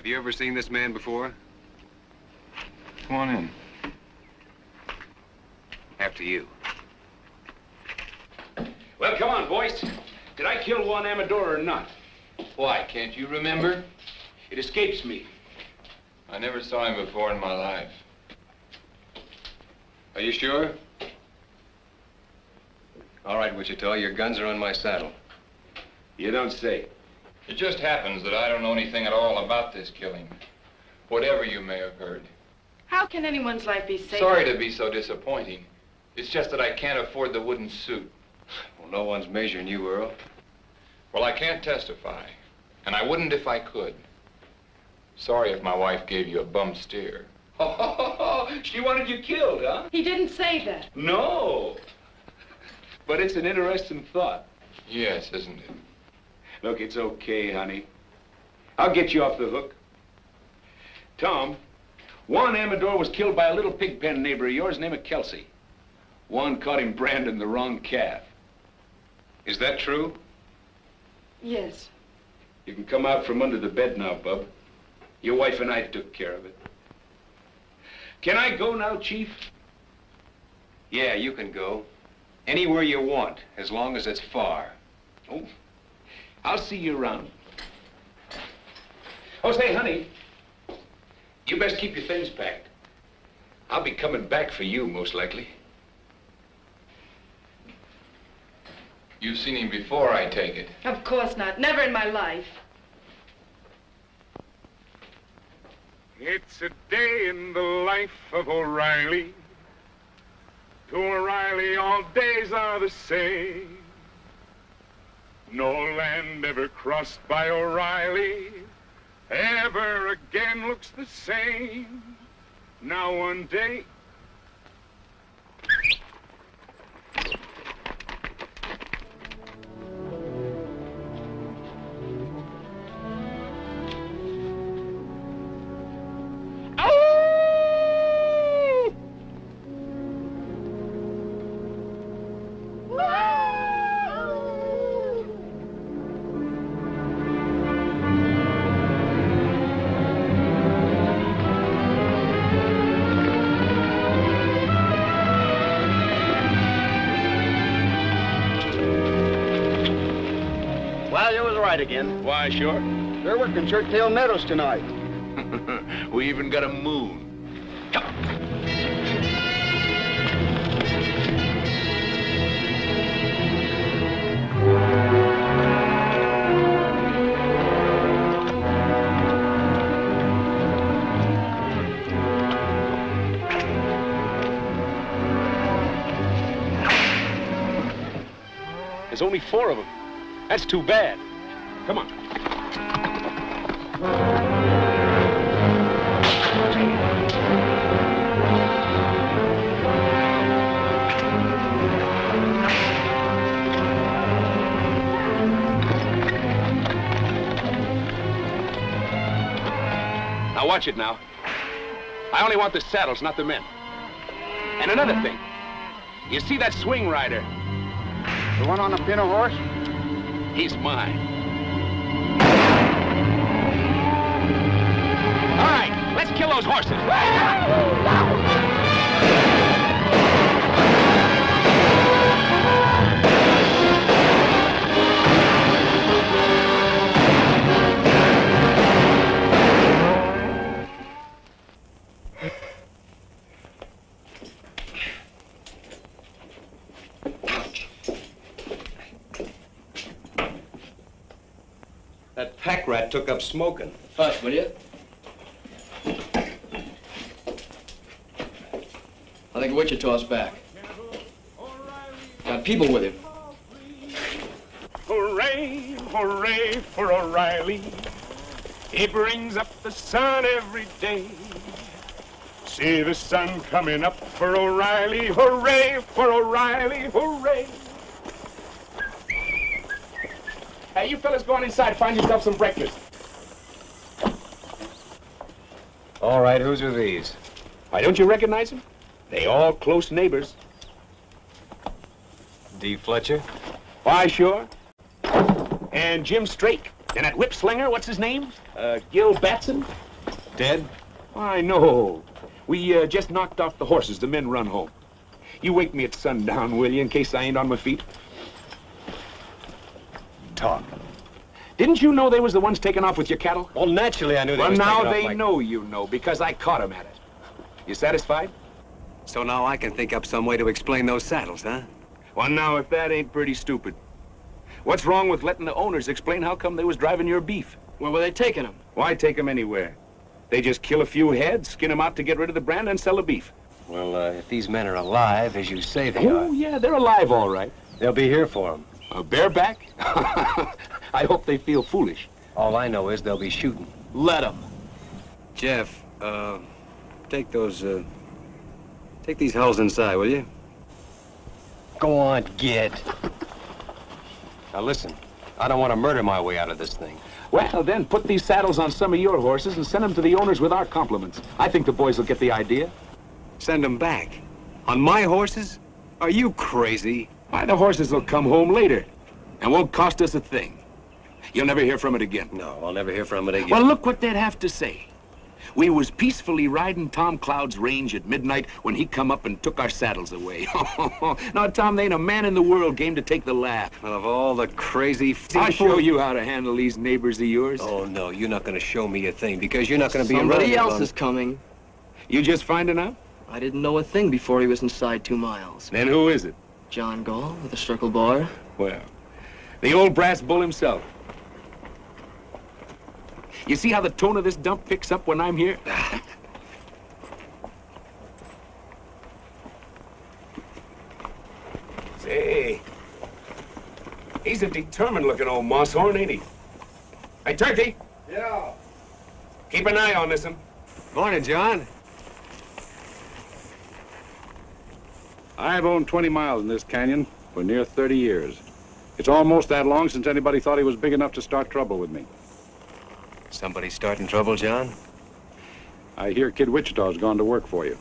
you ever seen this man before? Come on in. After you. Well, come on, boys. Did I kill Juan Amador or not? Why, can't you remember? It escapes me. I never saw him before in my life. Are you sure? All right, Wichita, your guns are on my saddle. You don't say. It just happens that I don't know anything at all about this killing. Whatever you may have heard. How can anyone's life be safe? Sorry to be so disappointing. It's just that I can't afford the wooden suit. Well, no one's measuring you, Earl. Well, I can't testify, and I wouldn't if I could. Sorry if my wife gave you a bum steer. She wanted you killed, huh? He didn't say that. No. But it's an interesting thought. Yes, isn't it? Look, it's okay, honey. I'll get you off the hook. Tom, Juan Amador was killed by a little pig pen neighbor of yours named Kelsey. Juan caught him branding the wrong calf. Is that true? Yes. You can come out from under the bed now, Bub. Your wife and I took care of it. Can I go now, Chief? Yeah, you can go. Anywhere you want, as long as it's far. Oh, I'll see you around. Oh, say, honey, you best keep your things packed. I'll be coming back for you, most likely. You've seen him before, I take it. Of course not. Never in my life. It's a day in the life of O'Reilly. To O'Reilly, all days are the same. No land ever crossed by O'Reilly ever again looks the same. Now one day... Again. Why, sure. They're working Church-Tail Meadows tonight. We even got a moon. There's only 4 of them. That's too bad. Come on. Now watch it now. I only want the saddles, not the men. And another thing. You see that swing rider? The one on the pinto horse? He's mine. All right, let's kill those horses. That pack rat took up smoking. Hush, will you? I think Wichita's back. Got people with him. Hooray, hooray for O'Reilly. He brings up the sun every day. See the sun coming up for O'Reilly. Hooray for O'Reilly, hooray. Hey, you fellas go on inside, find yourself some breakfast. All right, whose are these? Why, don't you recognize them? They all close neighbors. D. Fletcher? Why, sure. And Jim Strake. And that whip slinger, what's his name? Gil Batson? Dead? I know. We just knocked off the horses. The men run home. You wake me at sundown, will you, in case I ain't on my feet? Talk. Didn't you know they was the ones taking off with your cattle? Well, naturally I knew they Well, was now taking off they my- know you know, because I caught them at it. You satisfied? So now I can think up some way to explain those saddles, huh? Well, now, if that ain't pretty stupid. What's wrong with letting the owners explain how come they was driving your beef? Where were they taking them? Why take them anywhere? They just kill a few heads, skin them out to get rid of the brand, and sell the beef. Well, if these men are alive, as you say they Oh, are, yeah, they're alive, all right. they'll be here for them. Bareback? I hope they feel foolish. All I know is they'll be shooting. Let them. Jeff, take these hulls inside, will you? Go on, get. Now listen, I don't want to murder my way out of this thing. Well, then, put these saddles on some of your horses and send them to the owners with our compliments. I think the boys will get the idea. Send them back. On my horses? Are you crazy? Why, the horses will come home later and won't cost us a thing. You'll never hear from it again. No, I'll never hear from it again. Well, look what they'd have to say. We was peacefully riding Tom Cloud's range at midnight when he come up and took our saddles away. Now, Tom, there ain't a man in the world game to take the laugh. Well, of all the crazy... I'll show you how to handle these neighbors of yours. Oh, no, you're not going to show me a thing because you're not going to be around Somebody as else long- is coming. You just finding out? I didn't know a thing before he was inside 2 miles. Then who is it? John Gall with a circle bar. Well, the old brass bull himself. You see how the tone of this dump picks up when I'm here? Say, he's a determined-looking old moss-horn, ain't he? Hey, Turkey! Yeah. Keep an eye on this one. Morning, John. I've owned 20 miles in this canyon for near 30 years. It's almost that long since anybody thought he was big enough to start trouble with me. Somebody starting trouble, John? I hear Kid Wichita's gone to work for you.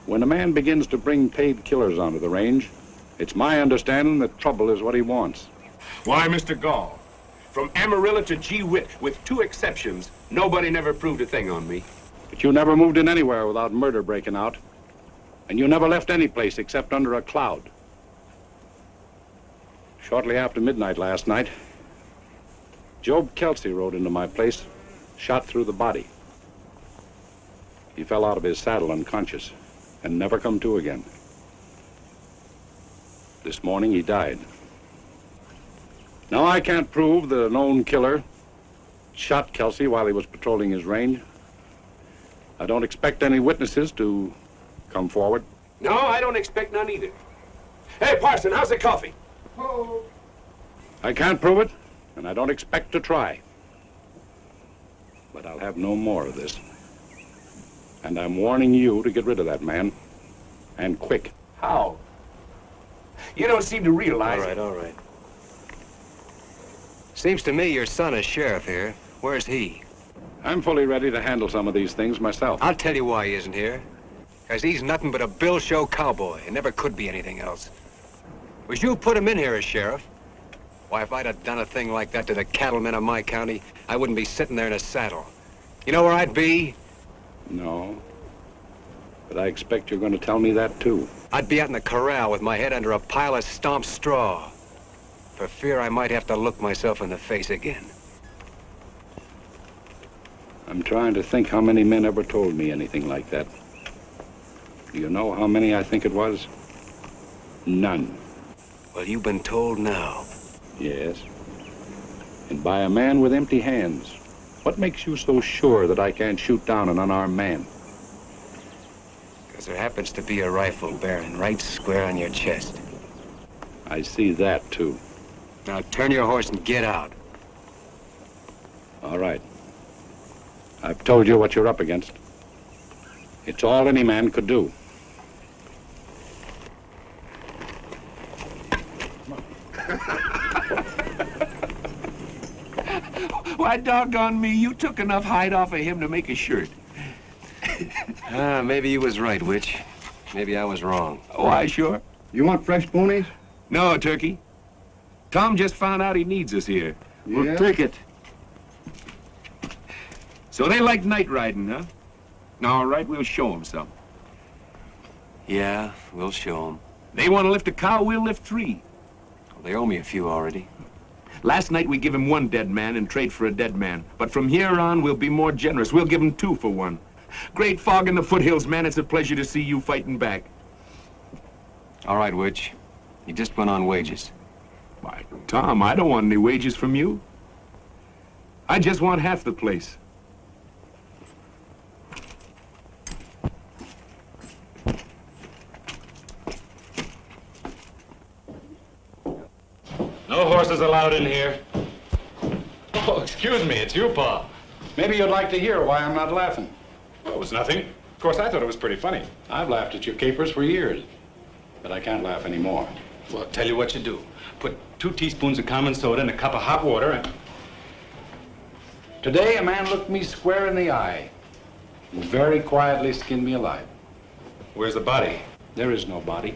When a man begins to bring paid killers onto the range, it's my understanding that trouble is what he wants. Why, Mr. Gall, from Amarillo to Gee Whit, with 2 exceptions, nobody never proved a thing on me. But you never moved in anywhere without murder breaking out. And you never left any place except under a cloud. Shortly after midnight last night, Job Kelsey rode into my place, shot through the body. He fell out of his saddle unconscious and never come to again. This morning he died. Now I can't prove the known killer shot Kelsey while he was patrolling his range. I don't expect any witnesses to come forward. No, I don't expect none either. Hey, Parson, how's the coffee? I can't prove it, and I don't expect to try. But I'll have no more of this. And I'm warning you to get rid of that man. And quick. How? You don't seem to realize it. All right. Seems to me your son is sheriff here. Where's he? I'm fully ready to handle some of these things myself. I'll tell you why he isn't here. Because he's nothing but a bill show cowboy and never could be anything else. Was you put him in here as sheriff? Why, if I'd have done a thing like that to the cattlemen of my county, I wouldn't be sitting there in a saddle. You know where I'd be? No. But I expect you're going to tell me that, too. I'd be out in the corral with my head under a pile of stomped straw, for fear I might have to look myself in the face again. I'm trying to think how many men ever told me anything like that. Do you know how many I think it was? None. Well, you've been told now. Yes. And by a man with empty hands. What makes you so sure that I can't shoot down an unarmed man? Because there happens to be a rifle bearing right square on your chest. I see that, too. Now turn your horse and get out. All right. I've told you what you're up against. It's all any man could do. Why, doggone me, you took enough hide off of him to make a shirt. Maybe you was right, Witch. Maybe I was wrong. Why, sure. You want fresh ponies? No, Turkey. Tom just found out he needs us here. We'll take it. So they like night riding, huh? All right, we'll show them some. Yeah, we'll show them. They want to lift a cow, we'll lift 3. Well, they owe me a few already. Last night we give him 1 dead man and trade for a dead man. But from here on, we'll be more generous. We'll give him 2 for 1. Great fog in the foothills, man. It's a pleasure to see you fighting back. All right, Witch. You just went on wages. Why, Tom, I don't want any wages from you. I just want half the place. No horses allowed in here. Oh, excuse me, it's you, Pa. Maybe you'd like to hear why I'm not laughing. Well, it was nothing. Of course, I thought it was pretty funny. I've laughed at your capers for years, but I can't laugh anymore. Well, I'll tell you what you do. Put 2 teaspoons of common soda in a cup of hot water and... Today, a man looked me square in the eye and very quietly skinned me alive. Where's the body? There is no body.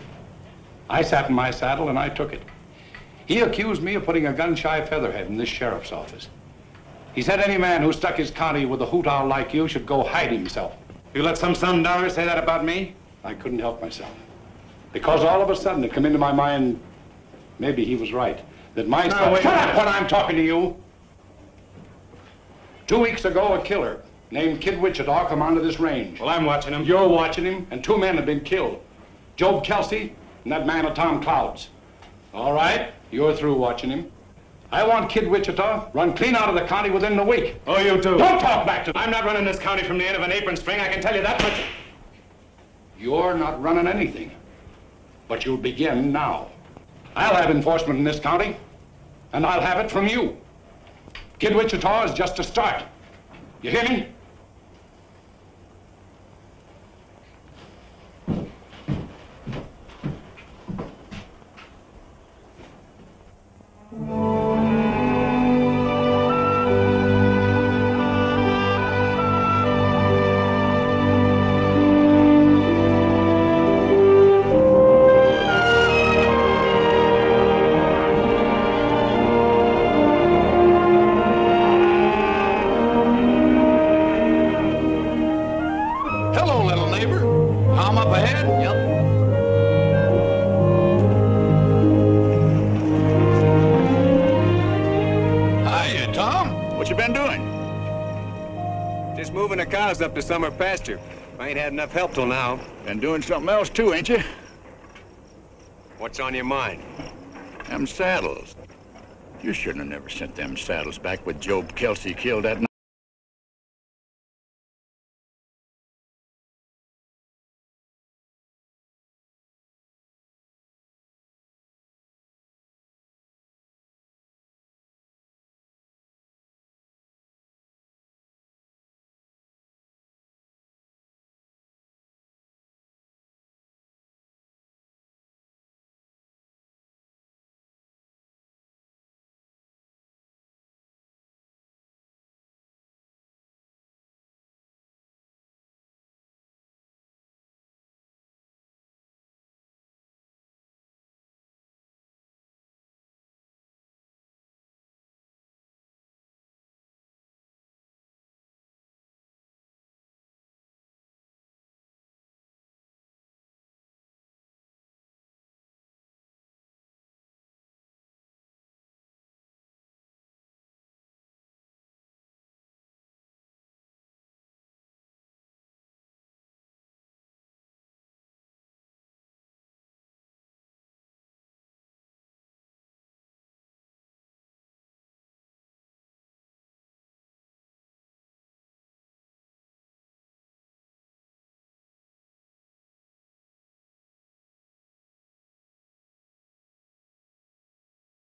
I sat in my saddle and I took it. He accused me of putting a gun-shy featherhead in this sheriff's office. He said any man who stuck his county with a hoot owl like you should go hide himself. You let some $1 say that about me? I couldn't help myself. Because all of a sudden it came into my mind, maybe he was right, that my son... wait. Shut up when I'm talking to you! 2 weeks ago, a killer named Kid Wichita come onto this range. Well, I'm watching him. You're watching him, and 2 men have been killed. Job Kelsey and that man of Tom Cloud's. All right, you're through watching him. I want Kid Wichita run clean out of the county within the week. Oh, you do? Don't talk back to me. I'm not running this county from the end of an apron string, I can tell you that much. You're not running anything, but you'll begin now. I'll have enforcement in this county, and I'll have it from you. Kid Wichita is just a start. You hear me? Hello, little neighbor. Tom up ahead? Yep. Hiya, Tom. What you been doing? Just moving the cows up to summer pasture. I ain't had enough help till now. Been doing something else too, ain't you? What's on your mind? Them saddles. You shouldn't have never sent them saddles back with Job Kelsey killed that night.